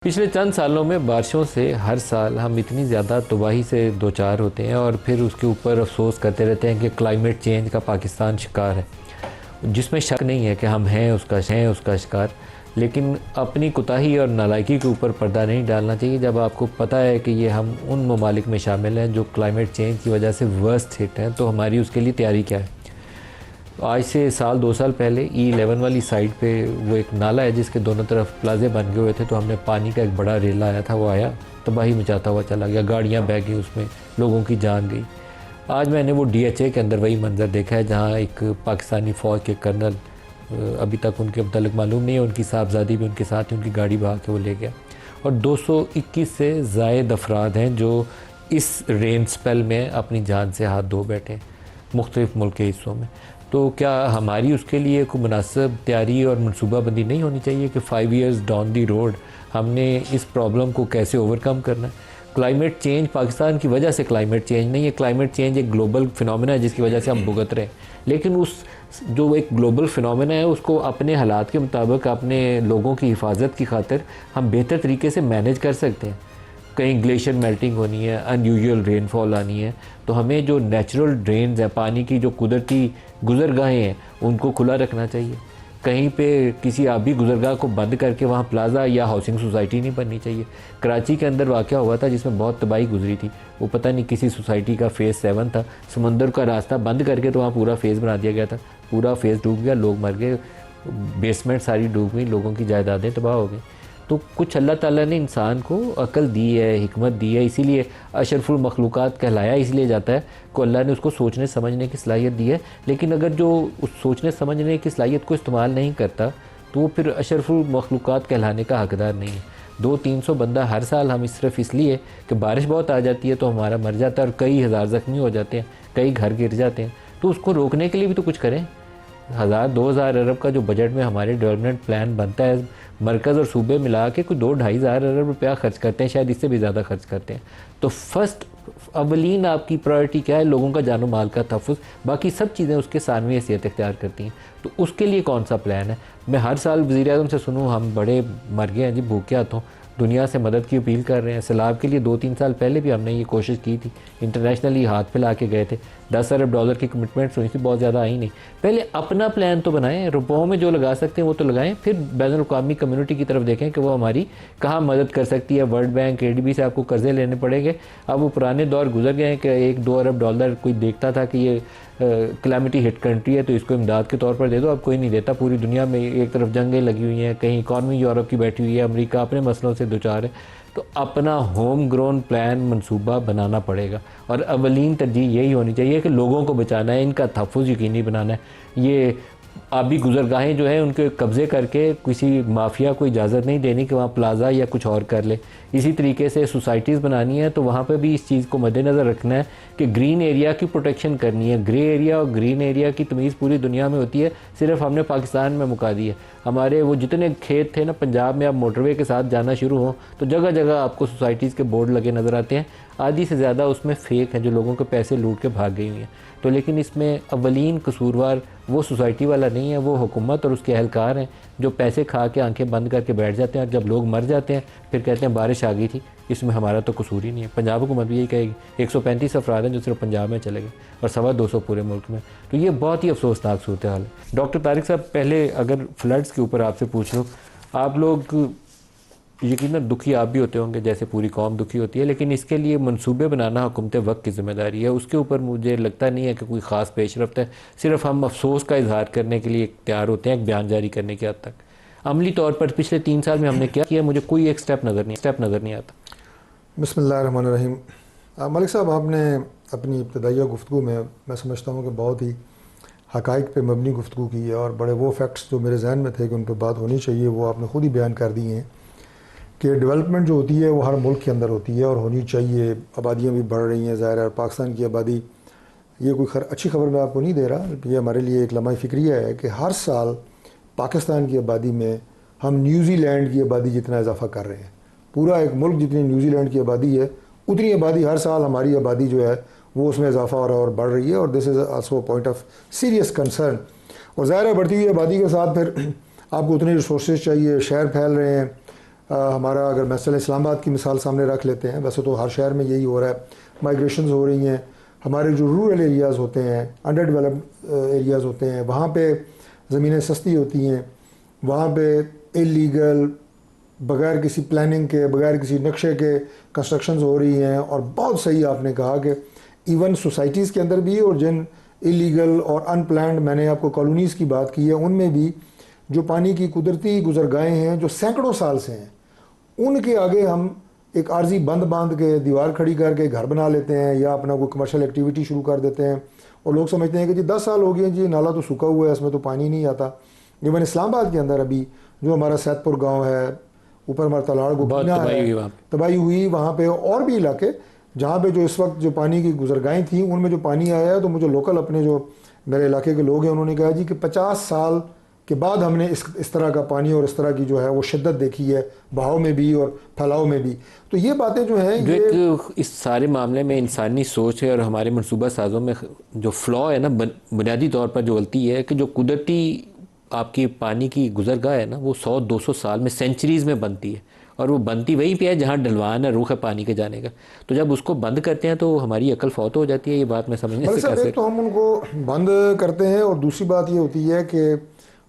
पिछले चंद सालों में बारिशों से हर साल हम इतनी ज़्यादा तबाही से दो चार होते हैं और फिर उसके ऊपर अफसोस करते रहते हैं कि क्लाइमेट चेंज का पाकिस्तान शिकार है, जिसमें शक नहीं है कि हम हैं उसका शिकार। लेकिन अपनी कोताही और नालायकी के ऊपर पर्दा नहीं डालना चाहिए जब आपको पता है कि ये हम उन ममालिक में शामिल हैं जो क्लाइमेट चेंज की वजह से वर्स्ट हिट हैं। तो हमारी उसके लिए तैयारी क्या है। आज से साल 2 साल पहले E11 वाली साइड पे वो एक नाला है जिसके दोनों तरफ प्लाजे बन गए हुए थे, तो हमने पानी का एक बड़ा रेला आया था, वो आया तबाही मचाता हुआ चला गया, गाड़ियाँ बह गई, उसमें लोगों की जान गई। आज मैंने वो DHA के अंदर वही मंज़र देखा है जहाँ एक पाकिस्तानी फ़ौज के कर्नल, अभी तक उनके मतलब मालूम नहीं है, उनकी साहबजादी भी उनके साथ ही, उनकी गाड़ी बहा के वो ले गया। और 221 से ज़ायद अफराद हैं जो इस रेन स्पेल में अपनी जान से हाथ धो बैठे हैं मुख्तलिफ़ मुल्क के हिस्सों में। तो क्या हमारी उसके लिए कोई मुनासिब तैयारी और मनसूबाबंदी नहीं होनी चाहिए कि 5 ईयर्स डाउन दी रोड हमने इस प्रॉब्लम को कैसे ओवरकम करना है। क्लाइमेट चेंज पाकिस्तान की वजह से क्लाइमेट चेंज नहीं है, क्लाइमेट चेंज एक ग्लोबल फिनोमेना है जिसकी वजह से हम भुगत रहे हैं। लेकिन उस जो एक ग्लोबल फिनोमेना है उसको अपने हालात के मुताबिक अपने लोगों की हिफाजत की खातिर हम बेहतर तरीके से मैनेज कर सकते हैं। कहीं ग्लेशियर मेल्टिंग होनी है, अनयूजुअल रेनफॉल आनी है, तो हमें जो नेचुरल ड्रेन्स हैं, पानी की जो कुदरती गुज़रगाहें हैं, उनको खुला रखना चाहिए। कहीं पे किसी आबी गुज़रगाह को बंद करके वहाँ प्लाज़ा या हाउसिंग सोसाइटी नहीं बननी चाहिए। कराची के अंदर वाक़या हुआ था जिसमें बहुत तबाही गुजरी थी, वो पता नहीं किसी सोसाइटी का फ़ेज़ 7 था, समंदर का रास्ता बंद करके तो वहाँ पूरा फ़ेज़ बना दिया गया था, पूरा फ़ेज़ डूब गया, लोग मर गए, बेसमेंट सारी डूब गई, लोगों की जायदादें तबाह हो गई। तो कुछ अल्लाह ताला ने इंसान को अकल दी है, हिकमत दी है, इसीलिए अशरफुल मखलूक़ात कहलाया इसलिए जाता है कि अल्लाह ने उसको सोचने समझने की सलाहियत दी है। लेकिन अगर जो उस सोचने समझने की सलाहियत को इस्तेमाल नहीं करता तो वो फिर अशरफुल मखलूक़ात कहलाने का हकदार नहीं है। 200-300 बंदा हर साल हम सिर्फ इसलिए कि बारिश बहुत आ जाती है तो हमारा मर जाता है और कई हज़ार ज़ख्मी हो जाते हैं, कई घर गिर जाते हैं, तो उसको रोकने के लिए भी तो कुछ करें। 1000-2000 अरब का जो बजट में हमारे डेवलपमेंट प्लान बनता है, मरकज़ और सूबे मिला के कोई 2-2.5 हज़ार अरब रुपया खर्च करते हैं, शायद इससे भी ज़्यादा खर्च करते हैं। तो फर्स्ट अवलीन आपकी प्रायोरिटी क्या है? लोगों का जानो माल का तहफ़्फ़ुज़, बाकी सब चीज़ें उसके सानवी हैसियत इख्तियार करती हैं। तो उसके लिए कौन सा प्लान है? मैं हर साल वज़ीर-ए-आज़म से सुनूँ हम बड़े मर गए हैं जी भूखे हाथों, दुनिया से मदद की अपील कर रहे हैं। सैलाब के लिए 2-3 साल पहले भी हमने ये कोशिश की थी, इंटरनेशनली हाथ फैला के गए थे, $10 अरब की कमिटमेंट्स हुई थी, बहुत ज़्यादा आई नहीं। पहले अपना प्लान तो बनाएं, रुपयों में जो लगा सकते हैं वो तो लगाएं, फिर बैनुल-अक़वामी कम्युनिटी की तरफ देखें कि वो हमारी कहाँ मदद कर सकती है। वर्ल्ड बैंक, ADB से आपको कर्ज़े लेने पड़ेंगे। अब वो पुराने दौर गुजर गए हैं कि $1-2 अरब कोई देखता था कि ये क्लैमिटी हिट कंट्री है तो इसको इमदाद के तौर पर दे दो, अब कोई नहीं देता। पूरी दुनिया में एक तरफ जंगें लगी हुई हैं, कहीं इकॉनमी यूरोप की बैठी हुई है, अमेरिका अपने मसलों से दुचार है। तो अपना होम ग्रोन प्लान मनसूबा बनाना पड़ेगा और अवलीन तरजीह यही होनी चाहिए कि लोगों को बचाना है, इनका तहफ़्फ़ुज़ यकीनी बनाना है। ये आबी गुज़रगाहें जो हैं उनके कब्ज़े करके किसी माफिया को इजाज़त नहीं देनी कि वहाँ प्लाज़ा या कुछ और कर ले। इसी तरीके से सोसाइटीज़ बनानी है तो वहाँ पे भी इस चीज़ को मद्देनज़र रखना है कि ग्रीन एरिया की प्रोटेक्शन करनी है। ग्रे एरिया और ग्रीन एरिया की तमीज़ पूरी दुनिया में होती है, सिर्फ हमने पाकिस्तान में मुका दी है। हमारे वो जितने खेत थे ना पंजाब में, अब मोटरवे के साथ जाना शुरू हो तो जगह जगह आपको सोसाइटीज़ के बोर्ड लगे नज़र आते हैं, आधी से ज़्यादा उसमें फ़ेक है जो लोगों के पैसे लूट के भाग गई हुई हैं। तो लेकिन इसमें अवलीन कसूरवार वो सोसाइटी वाला नहीं है, वो हुकूमत और उसके अहलकार हैं जो पैसे खा के आंखें बंद करके बैठ जाते हैं और जब लोग मर जाते हैं फिर कहते हैं बारिश आ गई थी, इसमें हमारा तो कसूर ही नहीं है। पंजाब हुकूमत भी यही कहेगी। 135 अफराद हैं जो सिर्फ पंजाब में चले गए और 225 पूरे मुल्क में। तो ये बहुत ही अफसोसनाक सूरत हाल है। डॉक्टर तारिक साहब, पहले अगर फ्लड्स के ऊपर आपसे पूछ लो, आप लोग यकीनन दुखी आप भी होते होंगे जैसे पूरी कौम दुखी होती है, लेकिन इसके लिए मंसूबे बनाना हुकूमत वक्त की ज़िम्मेदारी है। उसके ऊपर मुझे लगता नहीं है कि कोई ख़ास पेशरफ्त है, सिर्फ हम अफसोस का इजहार करने के लिए तैयार होते हैं एक बयान जारी करने के हद तक। अमली तौर पर पिछले 3 साल में हमने क्या किया, मुझे कोई एक स्टेप नज़र नहीं आता। बिस्मिल्लाहिर्रहमानिर्रहीम। मलिक साहब, आपने अपनी इब्तदाइया गुफ्तगू में मैं समझता हूँ कि बहुत ही हक़ाइक़ पे मबनी गुफ्तगू की है और बड़े वो फैक्ट्स जो मेरे जहन में थे कि उन पर बात होनी चाहिए वो आपने ख़ुद ही बयान कर दिए हैं कि डेवलपमेंट जो होती है वो हर मुल्क के अंदर होती है और होनी चाहिए। आबादियाँ भी बढ़ रही हैं, ज़ाहिर है पाकिस्तान की आबादी, ये कोई अच्छी खबर मैं आपको नहीं दे रहा, ये हमारे लिए एक लम्हा फ़िक्रिया है कि हर साल पाकिस्तान की आबादी में हम न्यूज़ीलैंड की आबादी जितना इजाफ़ा कर रहे हैं। पूरा एक मुल्क जितनी न्यूज़ीलैंड की आबादी है उतनी आबादी हर साल हमारी आबादी जो है वो उसमें इजाफ़ा हो रहा है और बढ़ रही है और this is also point of serious concern. और ज़ाहिर है बढ़ती हुई आबादी के साथ फिर आपको उतनी रिसोर्सेज चाहिए, शहर फैल रहे हैं, हमारा अगर मसला इस्लामाबाद की मिसाल सामने रख लेते हैं, वैसे तो हर शहर में यही हो रहा है, माइग्रेशंस हो रही हैं। हमारे जो रूरल एरियाज़ होते हैं, अंडर डेवलप्ड एरियाज़ होते हैं, वहाँ पे ज़मीनें सस्ती होती हैं, वहाँ पे इलीगल, बग़ैर किसी प्लानिंग के, बग़ैर किसी नक्शे के कंस्ट्रक्शंस हो रही हैं। और बहुत सही आपने कहा कि इवन सोसाइटीज़ के अंदर भी, और जिन इलीगल और अनप्लान्ड, मैंने आपको कॉलोनीज़ की बात की है, उनमें भी जो पानी की कुदरती गुजरगाहें हैं जो सैकड़ों साल से हैं, उनके आगे हम एक आर्जी बंद बांध के, दीवार खड़ी करके घर बना लेते हैं या अपना कोई कमर्शियल एक्टिविटी शुरू कर देते हैं। और लोग समझते हैं कि जी 10 साल हो गए जी, नाला तो सूखा हुआ है, इसमें तो पानी नहीं आता। इवन इस्लामाबाद के अंदर अभी जो हमारा सैदपुर गांव है, ऊपर हमारा तलाड़ गोपीना है, तबाही हुई वहाँ पे, और भी इलाके जहाँ पे जो इस वक्त जो पानी की गुजरगाहें थी उनमें जो पानी आया है, तो मुझे लोकल अपने जो मेरे इलाके के लोग हैं उन्होंने कहा जी कि 50 साल के बाद हमने इस तरह का पानी और इस तरह की जो है वो शिद्दत देखी है, बहाव में भी और फैलाव में भी। तो ये बातें जो हैं, जो एक इस सारे मामले में इंसानी सोच है और हमारे मनसूबा साजों में जो फ्लॉ है ना, बुनियादी तौर पर जो गलती है कि जो कुदरती आपकी पानी की गुजरगाह है ना, वो 100-200 साल में, सेंचुरीज़ में बनती है, और वो बनती वहीं पे है जहाँ डलवान है, रुख है पानी के जाने का। तो जब उसको बंद करते हैं तो हमारी अकल फौत हो जाती है। ये बात मैं समझने से कैसे, एक तो हम उनको बंद करते हैं, और दूसरी बात ये होती है कि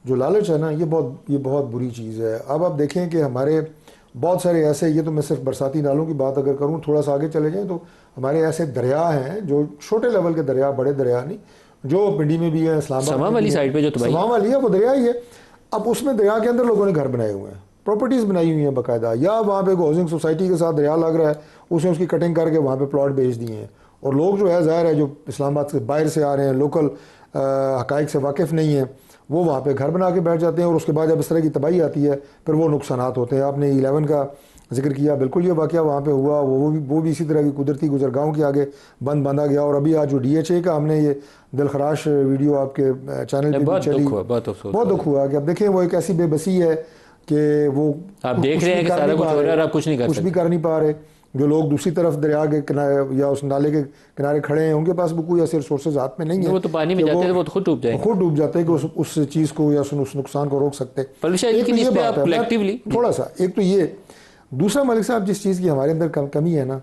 जो लालच है ना, ये बहुत बुरी चीज़ है। अब आप देखें कि हमारे बहुत सारे ऐसे, ये तो मैं सिर्फ बरसाती नालों की बात अगर करूँ, थोड़ा सा आगे चले जाएं तो हमारे ऐसे दरिया हैं जो छोटे लेवल के दरिया, बड़े दरिया नहीं, जो पिंडी में भी है, इस्लामाबाद वाली साइड पे जो समा वाली है, वो दरिया ही है। अब उसमें दरिया के अंदर लोगों ने घर बनाए हुए हैं, प्रॉपर्टीज़ बनाई हुई हैं बाकायदा, या वहाँ पे हाउसिंग सोसाइटी के साथ दरिया लग रहा है, उसने उसकी कटिंग करके वहाँ पे प्लॉट बेच दिए हैं। और लोग जो है, ज़ाहिर है, जो इस्लामाबाद से बाहर से आ रहे हैं, लोकल हक़ाइक़ से वाकिफ़ नहीं है, वो वहाँ पे घर बना के बैठ जाते हैं। और उसके बाद जब इस तरह की तबाही आती है, फिर वो नुकसानात होते हैं। आपने 11 का जिक्र किया, बिल्कुल ये वाक़या वहाँ पे हुआ, वो भी इसी तरह की कुदरती गुजरगाहों के आगे बंद बांधा गया। और अभी आज जो DHA का हमने ये दिलखराश वीडियो आपके चैनल पे भी चली, बहुत दुख हुआ कि अब देखें वो एक ऐसी बेबसी है कि वो आप देख रहे हैं कि सारा कुछ हो रहा है, आप कुछ भी कर नहीं पा रहे। जो लोग दूसरी तरफ दरिया के किनारे या उस नाले के किनारे खड़े हैं, उनके पास भी कोई ऐसे रिसोर्सेज हाथ में नहीं है, वो तो पानी में जाते हैं, वो खुद डूब जाते हैं कि उस चीज़ को या उस नुकसान को रोक सकते। थोड़ा सा एक तो ये, दूसरा मलिक साहब जिस चीज़ की हमारे अंदर कमी है ना,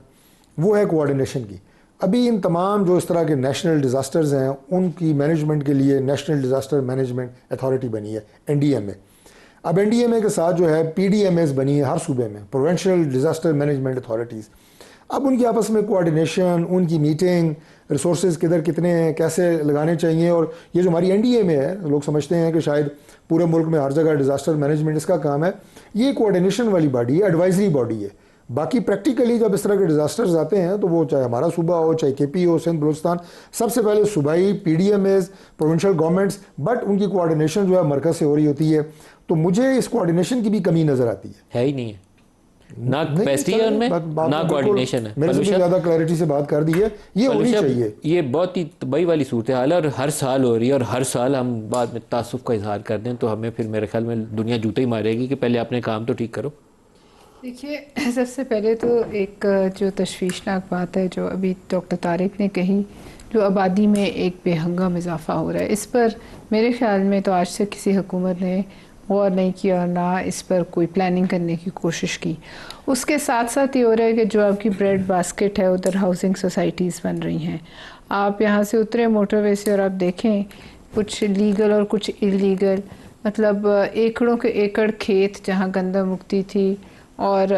वो है कोऑर्डिनेशन की। अभी इन तमाम जो इस तरह के नेशनल डिज़ास्टर्स हैं, उनकी मैनेजमेंट के लिए नेशनल डिज़ास्टर मैनेजमेंट अथॉरिटी बनी है, NDMA। अब NDMA के साथ जो है PDMAs बनी है हर सूबे में, प्रोविंशियल डिज़ास्टर मैनेजमेंट अथॉरिटीज़। अब उनकी आपस में कोऑर्डिनेशन, उनकी मीटिंग, रिसोर्सेज किधर कितने हैं, कैसे लगाने चाहिए। और ये जो हमारी NDMA है, लोग समझते हैं कि शायद पूरे मुल्क में हर जगह डिज़ास्टर मैनेजमेंट इसका काम है, ये कोऑर्डिनेशन वाली बॉडी है, एडवाइजरी बॉडी है। बाकी प्रैक्टिकली जब इस तरह के डिज़ास्टर्स आते हैं, तो वो चाहे हमारा सूबा हो, चाहे KP हो, सिंध बलूचिस्तान, सबसे पहले सूबाई PDMAs, प्रोविंशियल गवर्नमेंट्स, बट उनकी कोऑर्डिनेशन जो है मरकज़ से हो रही होती है। तो मुझे इस कोऑर्डिनेशन की भी कमी नज़र आती है ही नहीं है, ना कैपेसिटी है उनमें, ना कोऑर्डिनेशन है। मैंने सबसे ज़्यादा क्लैरिटी से बात कर दी है, ये होनी चाहिए। ये बहुत ही तबाही वाली सूरत हाल है, और हर साल हो रही है, और हर साल हम बाद में तासुफ का इजहार कर दें तो हमें फिर मेरे ख्याल में दुनिया जूते ही मारेगी कि पहले अपने काम तो ठीक करो। देखिए, सबसे पहले तो एक जो तशवीशनाक बात है जो अभी डॉक्टर तारिक ने कही, जो आबादी में एक बेहंगम इजाफा हो रहा है, इस पर मेरे ख्याल में तो आज से किसी हुकूमत ने गौर नहीं किया, ना इस पर कोई प्लानिंग करने की कोशिश की। उसके साथ साथ ये हो रहा है कि जो आपकी ब्रेड बास्केट है, उधर हाउसिंग सोसाइटीज़ बन रही हैं। आप यहाँ से उतरे मोटरवे से और आप देखें, कुछ लीगल और कुछ इलीगल, मतलब एकड़ों के एकड़ खेत जहाँ गंदम उगती थी और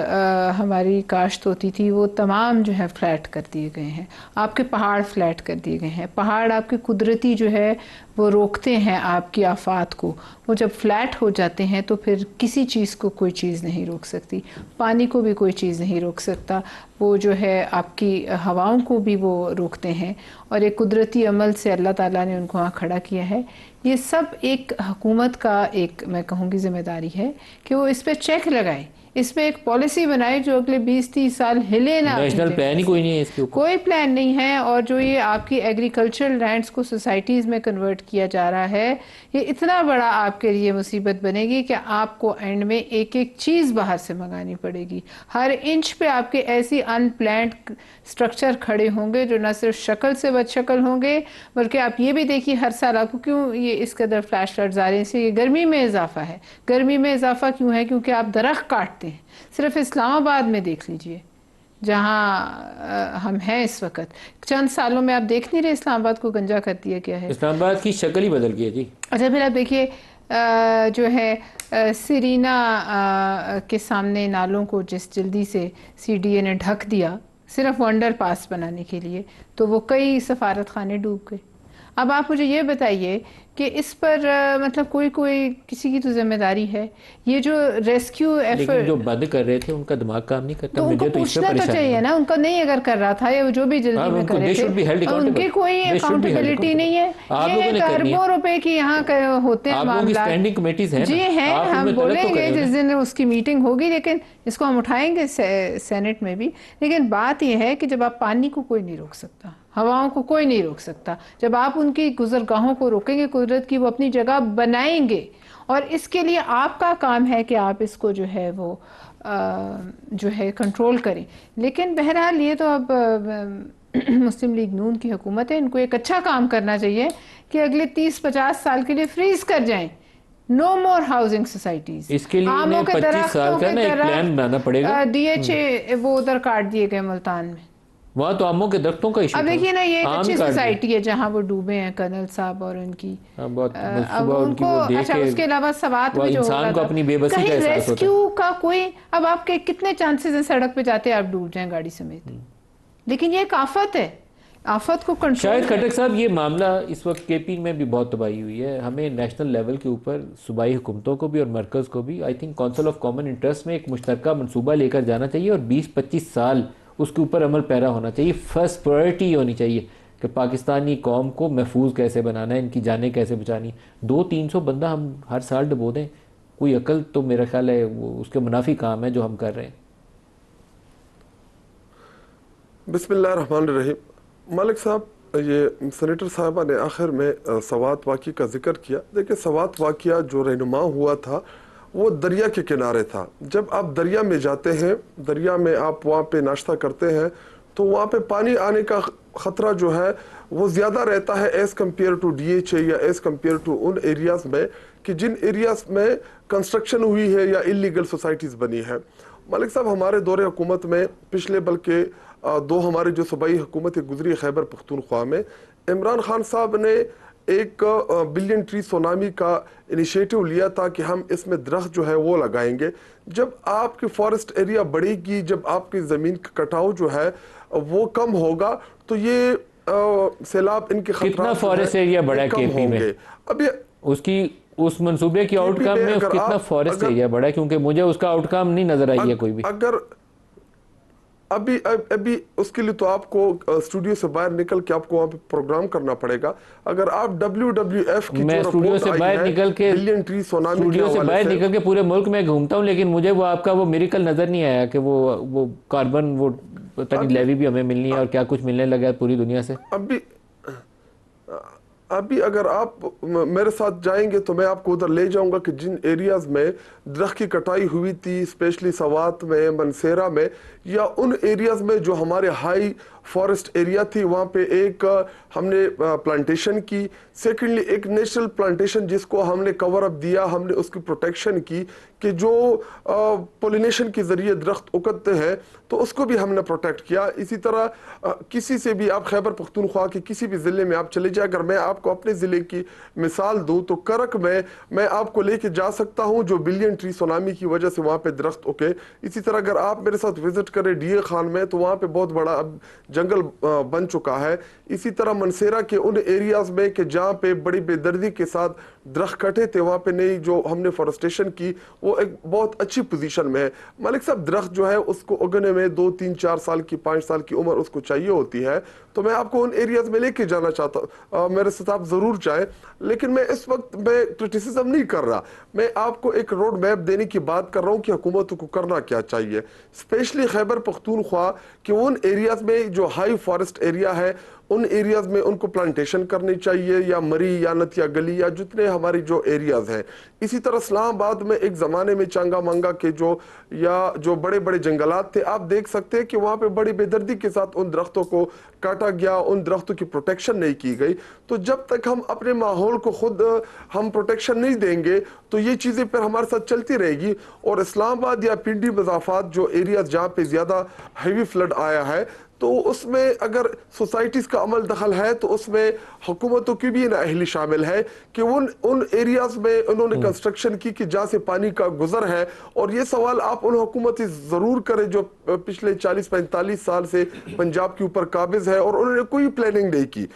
हमारी काश्त होती थी, वो तमाम जो है फ्लैट कर दिए गए हैं। आपके पहाड़ फ्लैट कर दिए गए हैं। पहाड़ आपके कुदरती जो है वो रोकते हैं आपकी आफात को। वो जब फ्लैट हो जाते हैं तो फिर किसी चीज़ को कोई चीज़ नहीं रोक सकती, पानी को भी कोई चीज़ नहीं रोक सकता। वो जो है आपकी हवाओं को भी वो रोकते हैं, और एक कुदरती अमल से अल्लाह ताला ने उनको वहाँ खड़ा किया है। ये सब एक हुकूमत का, एक मैं कहूँगी ज़िम्मेदारी है कि वो इस पर चेक लगाए, इसमें एक पॉलिसी बनाए जो अगले 20-30 साल हिले ना। नेशनल प्लान ही कोई नहीं है इसके ऊपर, कोई प्लान नहीं है। और जो ये आपकी एग्रीकल्चरल लैंड्स को सोसाइटीज़ में कन्वर्ट किया जा रहा है, ये इतना बड़ा आपके लिए मुसीबत बनेगी कि आपको एंड में एक एक चीज़ बाहर से मंगानी पड़ेगी। हर इंच पे आपके ऐसी अनप्लान्ड स्ट्रक्चर खड़े होंगे जो न सिर्फ शक्ल से बदशक्ल होंगे, बल्कि आप ये भी देखिए हर साल आपको क्यों ये इस कदर फ्लैश फ्लड्स आ रहे हैं, इससे ये गर्मी में इजाफा है। गर्मी में इजाफा क्यों है? क्योंकि आप दरख्त काट काटते हैं। सिर्फ इस्लामाबाद में देख लीजिए जहाँ हम हैं इस वक्त, चंद सालों में आप देख नहीं रहे इस्लामाबाद को गंजा कर दिया गया है। इस्लामाबाद की शक्ल ही बदल गई है जी। अच्छा, फिर आप देखिए जो है सिरीना के सामने नालों को जिस जल्दी से सीडीए ने ढक दिया सिर्फ अंडर पास बनाने के लिए, तो वो कई सफारत खाने डूब गए। अब आप मुझे ये बताइए कि इस पर मतलब कोई किसी की तो जिम्मेदारी है। ये जो रेस्क्यू लेकिन एफर्ट जो बंद कर रहे थे उनका दिमाग काम नहीं करता। तो मुझे उनको तो इससे पूछना तो चाहिए ना, उनका नहीं अगर कर रहा था या जो भी जल्दी में कर रहे थे, उनकी कोई अकाउंटेबिलिटी नहीं है। ये अरबों रुपए की यहाँ होते हैं मामला। स्टैंडिंग कमेटीज हैं जी हैं, हम बोलेंगे जिस दिन उसकी मीटिंग होगी, लेकिन इसको हम उठाएंगे सेनेट में भी। लेकिन बात यह है कि जब आप पानी को कोई नहीं रोक सकता, हवाओं को कोई नहीं रोक सकता, जब आप उनकी गुजरगाहों को रोकेंगे कुदरत की, वो अपनी जगह बनाएंगे। और इसके लिए आपका काम है कि आप इसको जो है वो जो है कंट्रोल करें। लेकिन बहरहाल ये तो अब मुस्लिम लीग नून की हुकूमत है, इनको एक अच्छा काम करना चाहिए कि अगले 30-50 साल के लिए फ्रीज कर जाएं, नो मोर हाउसिंग सोसाइटीज। इसके लिए इन्हें 25 साल का ना एक प्लान बनाना पड़ेगा। DHA वो उधर काट दिए गए मुल्तान में, वहाँ तो आमों के दरख्तों का इशू। अब देखिए ना, ये एक अच्छी सोसाइटी है जहाँ वो डूबे हैं कर्नल साहब और उनकी बहुत अब उनको अच्छा, उसके अलावा सवात में जो इंसान को अपनी बेबसी का एहसास होता है। रेस्क्यू का कोई, अब आपके कितने चांसेस हैं सड़क पे जाते आप डूब जाएं गाड़ी समेत, लेकिन ये एक आफत है, आफत को कंट्रोल। शायद खटक साहब ये मामला इस वक्त KP में भी बहुत तबाही हुई है। हमें नेशनल लेवल के ऊपर सूबाई हुकूमतों को भी और मरकज़ को भी I think council of common interest में एक मुश्तरका मनसूबा लेकर जाना चाहिए और 20-25 साल उसके ऊपर अमल पैरा होना चाहिए। फर्स्ट प्रायोरिटी होनी चाहिए कि पाकिस्तानी कौम को महफूज कैसे बनाना है, इनकी जानें कैसे बचानी। 200-300 बंदा हम हर साल डबो दें, कोई अकल तो मेरा ख्याल है वो उसके मुनाफी काम है जो हम कर रहे हैं। बिस्मिल्लाहिर्रहमानिर्रहीम। मालिक साहब, ये सेनेटर साहबा ने आखिर में सवात वाक़ी का जिक्र किया। देखिए, सवात वाक़िया जो रहनुमा हुआ था वो दरिया के किनारे था। जब आप दरिया में जाते हैं, दरिया में आप वहाँ पे नाश्ता करते हैं, तो वहाँ पे पानी आने का ख़तरा जो है वो ज़्यादा रहता है एज़ कम्पेयर टू DHA या एज़ कम्पेयर टू उन एरियाज़ में कि जिन एरियाज़ में कंस्ट्रक्शन हुई है या इलीगल सोसाइटीज़ बनी है। मलिक साहब, हमारे दौरे हुकूमत में पिछले बल्कि 2 हमारे जो सूबाई हुकूमतें गुजरी खैबर पख्तूनख्वा में, इमरान खान साहब ने एक बिलियन ट्री सुनामी का इनिशिएटिव लिया था कि हम इसमें दरख्त जो है वो लगाएंगे। जब आपकी फॉरेस्ट एरिया बढ़ेगी, जब आपकी ज़मीन का कटाव जो है वो कम होगा, तो ये सैलाब इनके कितना फॉरेस्ट एरिया बढ़ा KP में? अब ये उसकी उस मंसूबे की आउटकम में कितना फॉरेस्ट एरिया बढ़ा, क्योंकि मुझे उसका आउटकम नहीं नजर आई है कोई भी। अगर अभी उसके लिए तो आपको स्टूडियो से बाहर निकल के आपको वहाँ पे प्रोग्राम करना पड़ेगा। अगर आप WWF की मैं स्टूडियो से बाहर निकल के पूरे मुल्क में घूमता हूँ, लेकिन मुझे वो आपका वो मिरेकल नजर नहीं आया कि वो कार्बन वो पता नहीं लेवी भी हमें मिलनी है और क्या कुछ मिलने लगा है पूरी दुनिया से। अभी अगर आप मेरे साथ जाएंगे तो मैं आपको उधर ले जाऊंगा कि जिन एरियाज में दरख्त की कटाई हुई थी, स्पेशली सवात में, मनसेरा में, या उन एरियाज में जो हमारे हाई फॉरेस्ट एरिया थी, वहाँ पे एक हमने प्लांटेशन की। सेकेंडली एक नेचुरल प्लांटेशन जिसको हमने कवर अप दिया, हमने उसकी प्रोटेक्शन की कि जो पोलिनेशन के जरिए दरख्त उगते हैं तो उसको भी हमने प्रोटेक्ट किया। इसी तरह किसी से भी आप खैबर पख्तूनख्वा के किसी भी ज़िले में आप चले जाए, अगर मैं आपको अपने ज़िले की मिसाल दूँ तो करक में मैं आपको लेके जा सकता हूँ जो बिलियन ट्री सुनामी की वजह से वहाँ पे दरख्त उगे। इसी तरह अगर आप मेरे साथ विजिट करें DA खान में तो वहाँ पे बहुत बड़ा अब जंगल बन चुका है। इसी तरह मनसेरा के उन एरियाज में कि जहाँ पे बड़ी बेदर्दी के साथ दरख्त कटे थे, वहाँ पे नई जो हमने फॉरेस्टेशन की वो एक बहुत अच्छी पोजीशन में है। मलिक साहब, दरख्त जो है उसको उगने में 2, 3, 4 साल की 5 साल की उम्र उसको चाहिए होती है। तो मैं आपको उन एरियाज में लेके जाना चाहता, मेरे साथ आप जरूर चाहें, लेकिन मैं इस वक्त मैं क्रिटिसिज्म नहीं कर रहा, मैं आपको एक रोड मैप देने की बात कर रहा हूँ कि हुकूमत को करना क्या चाहिए। स्पेशली खैबर पख्तूनख्वा कि उन एरियाज में जो हाई फॉरेस्ट एरिया है उन एरियाज में उनको प्लांटेशन करनी चाहिए, या मरी या नतिया गली या जितने हमारी जो एरियाज हैं। इसी तरह इस्लामाबाद में एक ज़माने में चांगा मंगा के जो बड़े बड़े जंगलात थे, आप देख सकते हैं कि वहाँ पे बड़ी बेदर्दी के साथ उन दरख्तों को काटा गया, उन दरख्तों की प्रोटेक्शन नहीं की गई। तो जब तक हम अपने माहौल को खुद हम प्रोटेक्शन नहीं देंगे तो ये चीज़ें फिर हमारे साथ चलती रहेगी। और इस्लामाबाद या पिंडी मज़ाफ़ात जो एरियाज जहाँ पे ज़्यादा हैवी फ्लड आया है, तो उसमें अगर सोसाइटीज़ का अमल दखल है तो उसमें हुकूमतों की भी नाअहली शामिल है कि उन एरियाज़ में उन्होंने कंस्ट्रक्शन की कि जहाँ से पानी का गुजर है। और ये सवाल आप उन हुकूमत ज़रूर करें जो पिछले 40-45 साल से पंजाब के ऊपर काबिज है और उन्होंने कोई प्लानिंग नहीं की।